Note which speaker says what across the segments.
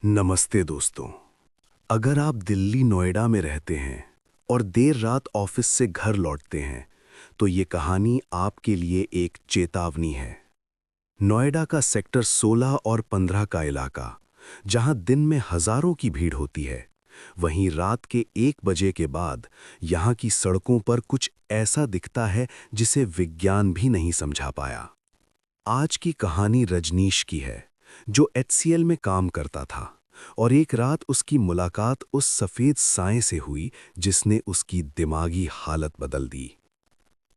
Speaker 1: नमस्ते दोस्तों। अगर आप दिल्ली नोएडा में रहते हैं और देर रात ऑफिस से घर लौटते हैं तो ये कहानी आपके लिए एक चेतावनी है। नोएडा का सेक्टर 16 और 15 का इलाका, जहां दिन में हजारों की भीड़ होती है, वहीं रात के 1 बजे के बाद यहां की सड़कों पर कुछ ऐसा दिखता है जिसे विज्ञान भी नहीं समझा पाया। आज की कहानी रजनीश की है, जो एचसीएल में काम करता था और एक रात उसकी मुलाकात उस सफ़ेद साए से हुई जिसने उसकी दिमागी हालत बदल दी।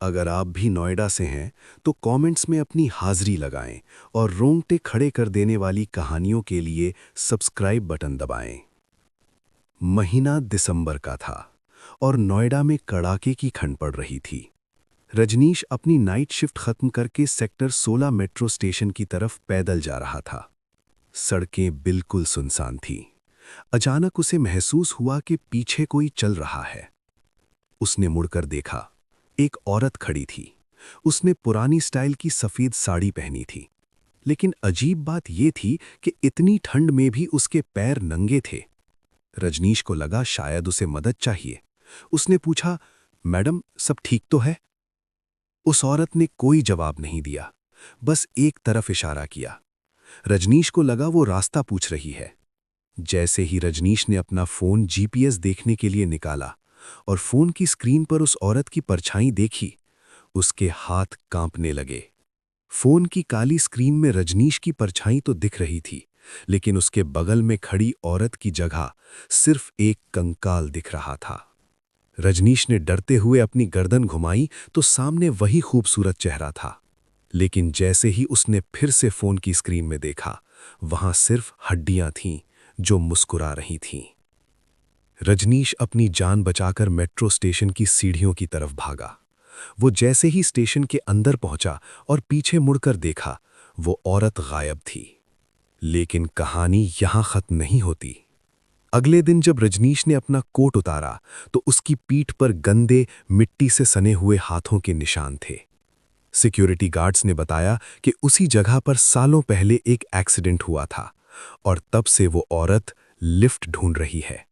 Speaker 1: अगर आप भी नोएडा से हैं तो कमेंट्स में अपनी हाजिरी लगाएं और रोंगटे खड़े कर देने वाली कहानियों के लिए सब्सक्राइब बटन दबाएं। महीना दिसंबर का था और नोएडा में कड़ाके की ठंड पड़ रही थी। रजनीश अपनी नाइट शिफ्ट खत्म करके सेक्टर 16 मेट्रो स्टेशन की तरफ पैदल जा रहा था। सड़कें बिल्कुल सुनसान थीं। अचानक उसे महसूस हुआ कि पीछे कोई चल रहा है। उसने मुड़कर देखा। एक औरत खड़ी थी। उसने पुरानी स्टाइल की सफ़ेद साड़ी पहनी थी। लेकिन अजीब बात यह थी कि इतनी ठंड में भी उसके पैर नंगे थे। रजनीश को लगा शायद उसे मदद चाहिए। उसने पूछा, मैडम, सब ठीक तो है? उस औरत ने कोई जवाब नहीं दिया, बस एक तरफ इशारा किया। रजनीश को लगा वो रास्ता पूछ रही है। जैसे ही रजनीश ने अपना फोन जीपीएस देखने के लिए निकाला और फोन की स्क्रीन पर उस औरत की परछाई देखी, उसके हाथ कांपने लगे। फोन की काली स्क्रीन में रजनीश की परछाई तो दिख रही थी, लेकिन उसके बगल में खड़ी औरत की जगह सिर्फ एक कंकाल दिख रहा था। रजनीश ने डरते हुए अपनी गर्दन घुमाई तो सामने वही खूबसूरत चेहरा था। लेकिन जैसे ही उसने फिर से फोन की स्क्रीन में देखा, वहां सिर्फ हड्डियां थीं जो मुस्कुरा रही थीं। रजनीश अपनी जान बचाकर मेट्रो स्टेशन की सीढ़ियों की तरफ भागा। वो जैसे ही स्टेशन के अंदर पहुंचा और पीछे मुड़कर देखा, वो औरत गायब थी। लेकिन कहानी यहां खत्म नहीं होती। अगले दिन जब रजनीश ने अपना कोट उतारा तो उसकी पीठ पर गंदे, मिट्टी से सने हुए हाथों के निशान थे। सिक्योरिटी गार्ड्स ने बताया कि उसी जगह पर सालों पहले एक एक्सीडेंट हुआ था और तब से वो औरत लिफ्ट ढूंढ रही है।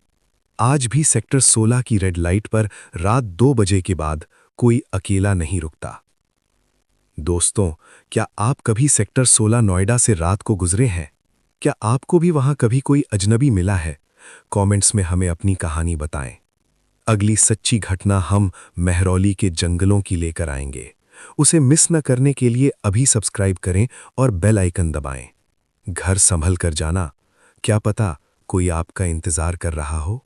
Speaker 1: आज भी सेक्टर 16 की रेड लाइट पर रात 2 बजे के बाद कोई अकेला नहीं रुकता। दोस्तों, क्या आप कभी सेक्टर 16 नोएडा से रात को गुजरे हैं? क्या आपको भी वहां कभी कोई अजनबी मिला है? कमेंट्स में हमें अपनी कहानी बताएं। अगली सच्ची घटना हम महरौली के जंगलों की लेकर आएंगे। उसे मिस न करने के लिए अभी सब्सक्राइब करें और बेल आइकन दबाएं। घर संभल कर जाना, क्या पता कोई आपका इंतजार कर रहा हो।